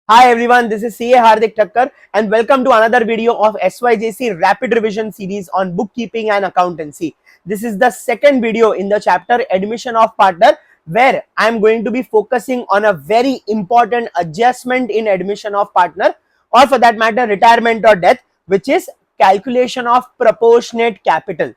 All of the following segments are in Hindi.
Hi everyone, this is CA Hardik Thakkar and welcome to another video of SYJC Rapid Revision series on bookkeeping and accountancy. This is the second video in the chapter Admission of Partner, where I am going to be focusing on a very important adjustment in admission of partner, or for that matter retirement or death, which is calculation of proportionate capital.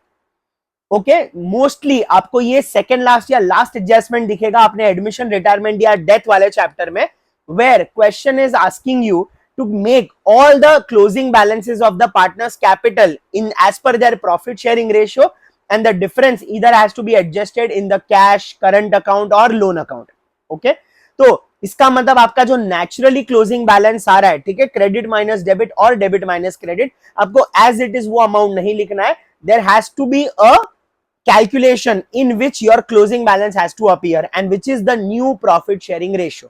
Okay mostly आपको ये सेकेंड लास्ट या लास्ट एडजस्टमेंट दिखेगा अपने एडमिशन रिटायरमेंट या डेथ वाले चैप्टर में, where question is asking you to make all the closing balances of the partner's capital in as per their profit sharing ratio, and the difference either has to be adjusted in the cash, current account or loan account. Okay, तो इसका मतलब आपका जो नेचुरली क्लोजिंग बैलेंस आ रहा है, ठीक है, क्रेडिट माइनस डेबिट और डेबिट माइनस क्रेडिट, आपको एज इट इज वो अमाउंट नहीं लिखना है. There has to be a calculation in which your closing balance has to appear and which is the new profit sharing ratio.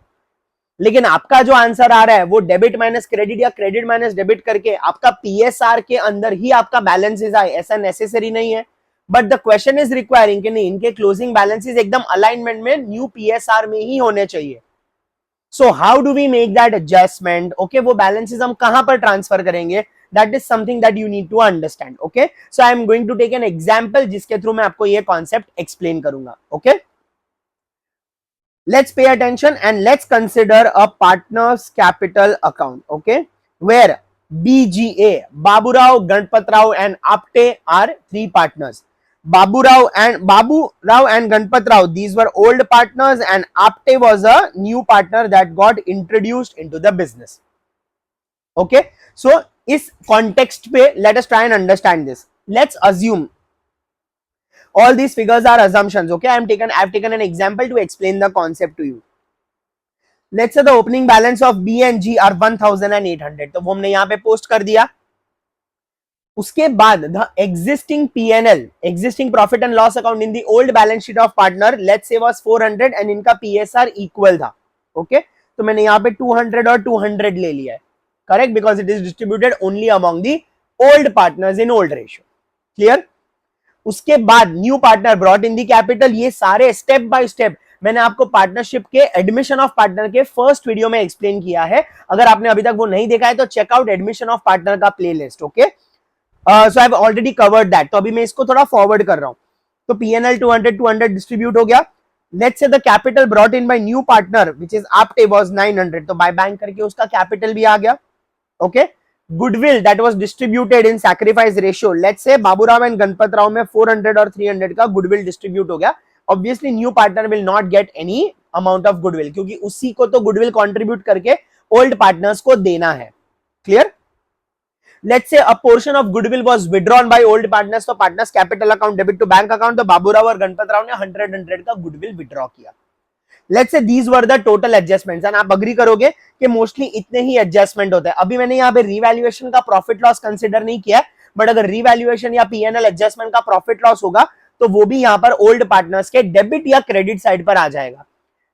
लेकिन आपका जो आंसर आ रहा है वो डेबिट माइनस क्रेडिट या क्रेडिट माइनस डेबिट करके आपका पीएसआर के अंदर ही आपका बैलेंसेस आए, ऐसा नेसेसरी नहीं है. But the question is requiring कि नहीं, इनके क्लोजिंग बैलेंसेस एकदम अलाइनमेंट में न्यू पीएसआर में ही होने चाहिए. So how do we make that adjustment? Okay, वो बैलेंसेस हम कहां पर ट्रांसफर करेंगे? That is something that you need to understand. Okay, so I am going to take an example जिसके थ्रू मैं आपको ये concept explain करूंगा. Okay, let's pay attention and let's consider a partner's capital account. Okay, where BGA, Babu Rao, Ganpat Rao and Apte are three partners. Babu Rao and Ganpat Rao, these were old partners, and Apte was a new partner that got introduced into the business. Okay, so इस कॉन्टेक्स्ट पे let us try and understand this. Let's assume all these figures are assumptions. Okay, I've taken an example to explain the concept to you. Let's say the opening balance of B and G are 1800. तो वो हमने यहाँ पे पोस्ट कर दिया. उसके बाद the existing P&L, existing profit and loss account in the old balance sheet of partner, let's say was 400 and इनका PSR equal था. Okay, तो मैंने यहाँ पे 200 और 200 ले लिया है. Correct, because it is distributed only among the old partners in old ratio. Clear? उसके बाद new partner brought in the capital. ये सारे स्टेप बाय स्टेप मैंने आपको पार्टनरशिप के एडमिशन ऑफ पार्टनर के फर्स्ट वीडियो में एक्सप्लेन किया है. अगर आपने अभी तक वो नहीं देखा है तो चेकआउट एडमिशन ऑफ पार्टनर का playlist. Okay, so I have already covered that. तो अभी मैं इसको थोड़ा फॉरवर्ड कर रहा हूं. तो पीएनएल 200 डिस्ट्रीब्यूट हो गया. Let's say the capital brought in by new partner which is Apte was 900. तो बाय बैंक करके उसका कैपिटल भी आ गया. Okay, goodwill that was distributed in sacrifice ratio. Let's say Babu Rao and Ganpat Rao में 400 और 300 का goodwill distribute हो गया. Obviously new partner will not get any amount of goodwill क्योंकि उसी को तो goodwill contribute करके old partners को देना है. Clear? Let's say a portion of goodwill was withdrawn by old partners. तो partners capital account debit to bank account. तो Babu Rao और Ganpat Rao ने 100 का goodwill withdraw किया. Let's say these were the total adjustments, and आप अग्री करोगे कि मोस्टली इतने ही एडजस्टमेंट होते हैं. अभी मैंने यहाँ पे रिवैल्यूएशन का प्रॉफिट लॉस कंसिडर नहीं किया, बट अगर रिवैल्यूएशन या पीएनएल एडजस्टमेंट का प्रॉफिट लॉस होगा तो वो भी यहाँ पर ओल्ड पार्टनर्स के डेबिट या क्रेडिट साइड पर आ जाएगा.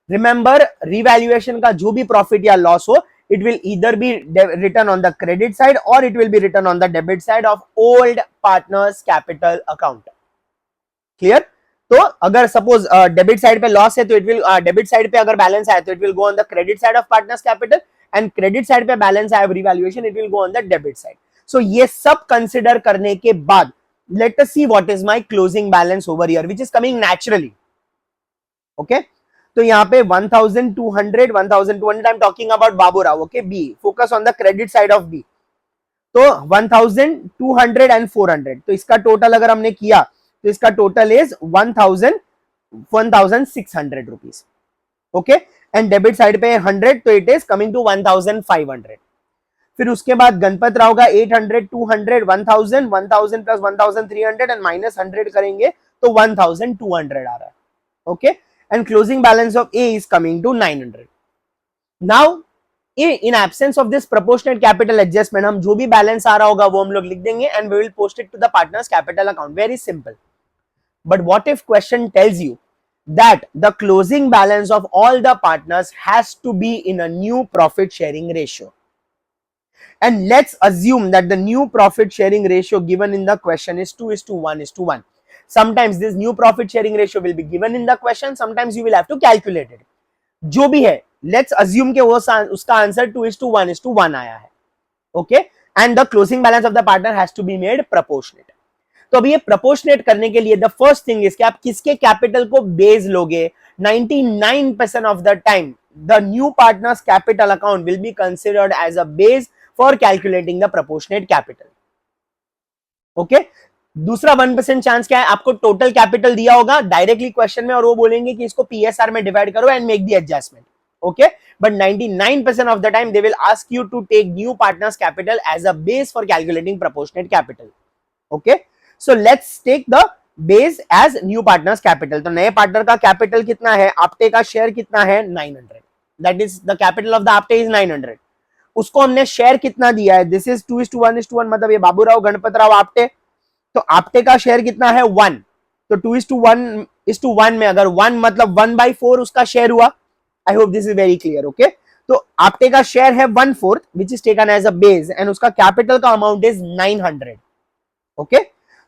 रिमेंबर, रिवैल्यूएशन का जो भी प्रॉफिट या लॉस हो, it will either be return on the credit side और it will be return on the debit side of old partners capital account. Clear? तो अगर सपोज डेबिट साइड पे लॉस है तो इट विल डेबिट साइड पे अगर बैलेंस आया तो it will go on the credit side of partners capital, and credit side पे बैलेंस आया revaluation, it will go on the debit side. So ये सब कंसीडर करने के बाद let us see what is my closing balance over here which is coming naturally. Okay, तो यहाँ पे 1200 I am talking about Babu Rao. Okay, B, focus on the credit side of B. तो 1200 एंड 400, तो इसका टोटल अगर हमने किया तो इसका total is 1600 rupees. Okay, and debit side पे 100, तो इट इज कमिंग टू 1500. फिर उसके बाद गणपत राव का 800, 200, 1000 प्लस 1300 एंड माइनस 100 करेंगे तो 1200 आ रहा है. Okay, and closing balance of A is coming to 900. Now in absence of this proportionate capital adjustment, हम जो भी बैलेंस आ रहा होगा वो हम लोग लिख देंगे and we will post it to the partners capital account. Very simple. But what if question tells you that the closing balance of all the partners has to be in a new profit sharing ratio? And let's assume that the new profit sharing ratio given in the question is 2:1:1. Sometimes this new profit sharing ratio will be given in the question, sometimes you will have to calculate it. जो भी है, लेट्स अज्यूम कि वो उसका आंसर 2:1:1 आया है, okay, and the closing balance of the partner has to be made proportionate. तो अभी ये प्रोपोर्शनेट करने के लिए द फर्स्ट थिंग इज कि आप किसके कैपिटल को बेस लोगे। 99% of the time the new partners capital account will be considered as a base for calculating the proportionate capital, okay. दूसरा 1% चांस क्या है, आपको टोटल कैपिटल दिया होगा डायरेक्टली क्वेश्चन में और वो बोलेंगे कि इसको पीएसआर में डिवाइड करो and make the adjustment, okay, but 99% of the time they will ask you to take new partners capital as a base for calculating proportionate capital, okay. So let's take the base as new partners capital। तो नए पार्टनर का कैपिटल कितना है, आपटे का शेयर कितना है 900, that is the capital of the Apte is 900। उसको हमने शेयर कितना दिया है, this is 2:1:1, मतलब ये बाबूराव गणपतराव आपटे, तो आपटे का शेयर कितना है 1, तो 2:1:1 में अगर 1 मतलब 1/4 उसका शेयर हुआ। I hope this is very clear, okay? तो आपटे का शेयर है 1/4 which is taken as a base and उसका कैपिटल का अमाउंट इज 900, okay?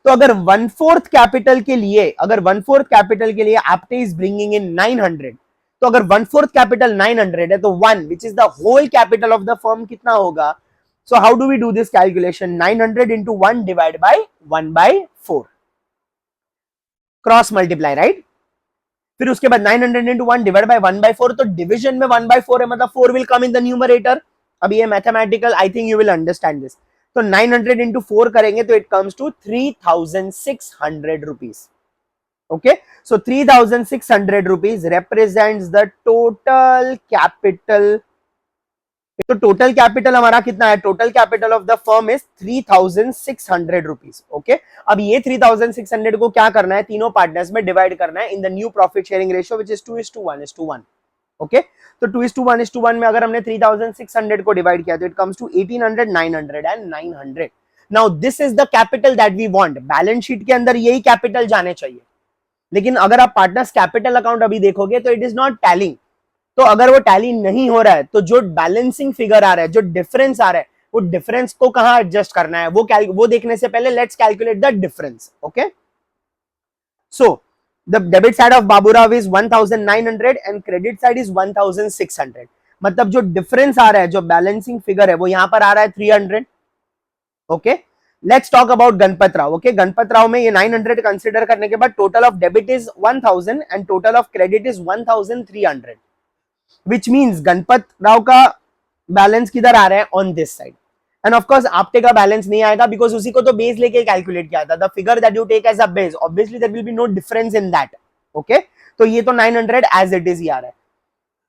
तो अगर 1/4 कैपिटल के लिए आपटे इज ब्रिंगिंग इन 900, तो अगर 1/4 कैपिटल 900 है तो 1 which is the whole capital of the firm कितना होगा। So how do we do this calculation? 900 into 1 divided by 1/4, cross multiply, right. फिर उसके बाद 900 into 1 डिवाइड बाय 1/4, तो डिवीजन में 1/4 है मतलब 4 will come in the numerator. अब ये mathematical, I think you will understand this. तो 900 into 4 करेंगे तो it comes to 3600 rupees, okay. So 3600 rupees represents the total capital. तो टोटल कैपिटल हमारा कितना है, total capital of the firm is 3600 rupees, okay. अब ये 3600 को क्या करना है, तीनों पार्टनर्स में डिवाइड करना है in the new profit sharing ratio which is 2:1:1, okay. तो 2:1:1 में अगर हमने 3600 को डिवाइड किया तो it comes to 1800, 900 and 900। Now this is the capital that we want. Balance sheet के अंदर यही कैपिटल जाने चाहिए, लेकिन अगर आप पार्टनर्स कैपिटल अकाउंट अभी देखोगे तो इट इज नॉट टैलिंग। तो अगर वो टैली नहीं हो रहा है तो जो बैलेंसिंग फिगर आ रहा है, जो डिफरेंस आ रहा है, वो डिफरेंस को कहां एडजस्ट करना है वो देखने से पहले let's calculate the difference, okay. So the debit side of Baburao is 1900 and credit side is 1600। मतलब जो डिफरेंस आ रहा है, जो बैलेंसिंग फिगर है, वो यहां पर आ रहा है 300, okay. Let's talk about Ganpat Rao, okay. Ganpat Rao में ये 900 कंसिडर करने के बाद total of debit is 1000 and total of credit is 1300, which means Ganpat Rao का बैलेंस किधर आ रहा है, on this side. End of course Apte का बैलेंस नहीं आएगा बिकॉज उसी को तो बेस लेके कैलकुलेट किया था। The figure that you take as a base, obviously there will be no difference in that, okay. तो ये तो 900 एज इट इज ही आ रहा है।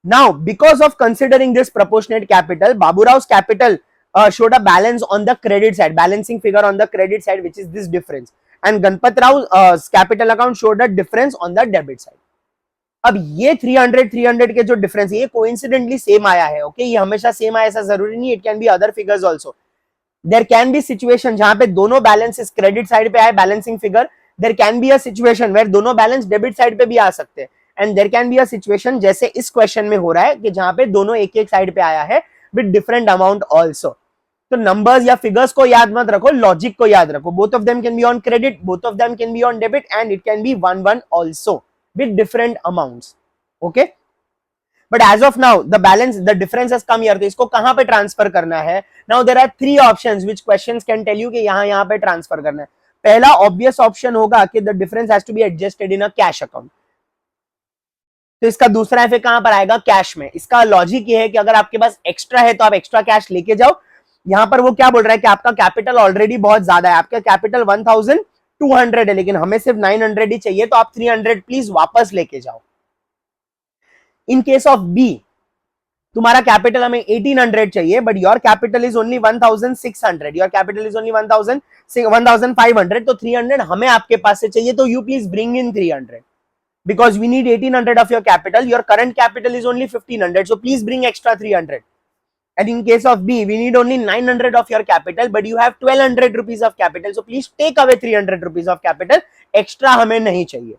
Now because of considering this proportionate capital, Baburao capital showed a balance on the credit side, balancing figure on the credit side, which is this difference, and Ganpat Rao capital account showed a difference on the debit side. अब ये 300 के जो डिफरेंस, ये कोइंसिडेंटली सेम आया है, ओके। ये हमेशा सेम आया ऐसा जरूरी नहीं, it can be other figures also. There can be situation जहां पे दोनों बैलेंसेस क्रेडिट साइड पे आए balancing figure, there can be a situation where दोनों बैलेंस डेबिट साइड पे भी आ सकते हैं, and there can be a situation जैसे इस क्वेश्चन में हो रहा है कि जहां पे दोनों एक एक साइड पे आया है विद डिफरेंट अमाउंट आल्सो। तो नंबर्स या फिगर्स को याद मत रखो, लॉजिक को याद रखो। Both of them can be on credit, both of them can be on debit, and it can B 1:1 also with different amounts, okay, but as of now the difference has come here, तो इसको कहां पे ट्रांसफर करना है। now there are 3 options which questions can tell you कि यहां पे ट्रांसफर करना है। पहला ऑब्वियस ऑप्शन होगा कि the difference has to be adjusted in a cash account, तो इसका दूसरा फिर कहां पर आएगा, कैश में। इसका लॉजिक ये है कि अगर आपके पास एक्स्ट्रा है तो आप एक्स्ट्रा कैश लेके जाओ। यहां पर वो क्या बोल रहा है कि आपका कैपिटल ऑलरेडी बहुत ज्यादा है, आपका कैपिटल 1200 है, लेकिन हमें सिर्फ 900 ही चाहिए, तो आप 300 प्लीज वापस लेके जाओ। इन केस ऑफ बी, तुम्हारा कैपिटल हमें 1800 चाहिए, but your capital is only 1600, your capital is only 1500, तो 300 हमें आपके पास से चाहिए, तो you please bring in 300 because we need 1800 of your capital. Your current capital is only 1500, so please bring extra 300. And in case of B, we need only 900 of your capital, but you have 1200 rupees of capital, so please take away 300 rupees of capital. Extra हमें नहीं चाहिए।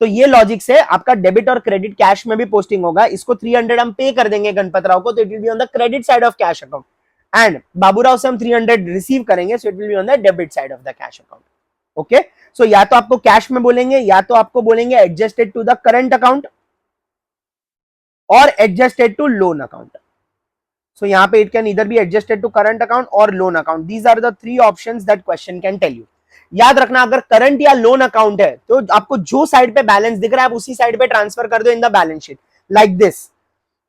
तो ये लॉजिक से आपका डेबिट और क्रेडिट कैश में भी पोस्टिंग होगा। इसको 300 हम पे कर देंगे गणपत राव को, तो it will be on the credit side of cash account, and Baburao से हम 300 रिसीव करेंगे, so it will be on the debit side of the cash account, okay. So या तो आपको कैश में बोलेंगे या तो आपको बोलेंगे adjusted to the current account, or adjusted to loan account. So यहाँ पे it can either be adjusted to current account or loan account. These are the three options that question can tell you. याद रखना, अगर करंट या लोन अकाउंट है तो आपको जो साइड पे बैलेंस दिख रहा है आप उसी साइड पे ट्रांसफर कर दो in the balance sheet, like this.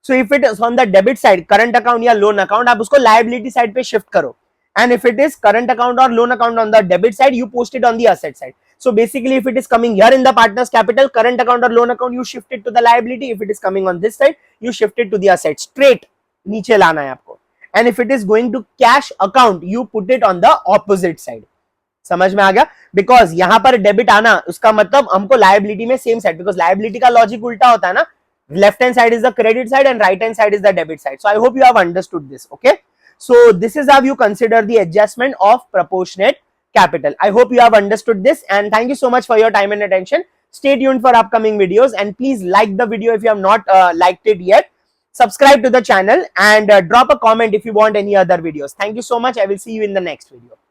So if it is on the debit side, current account या लोन अकाउंट, आप उसको लायबिलिटी साइड पे शिफ्ट करो. And if it is current account or loan account on the debit side, you post it on the asset side. So basically, if it is coming here in the partner's capital, current account or loan account, you shift it to the liability. If it is coming on this side, you shift it to the asset. Straight नीचे लाना है आपको. And if it is going to cash account, you put it on the opposite side. समझ में आ गया? Because यहाँ पर डेबिट आना उसका मतलब हमको लायबिलिटी में सेम साइड, बिकॉज लायबिलिटी का लॉजिक उल्टा होता है ना. Left hand side is the credit side and right hand side is the debit side. So I hope you have understood this. Okay. So this is how you consider the adjustment of proportionate capital. I hope you have understood this, and thank you so much for your time and attention. Stay tuned for upcoming videos, and please like the video if you have not liked it yet. Subscribe to the channel and drop a comment if you want any other videos. Thank you so much. I will see you in the next video.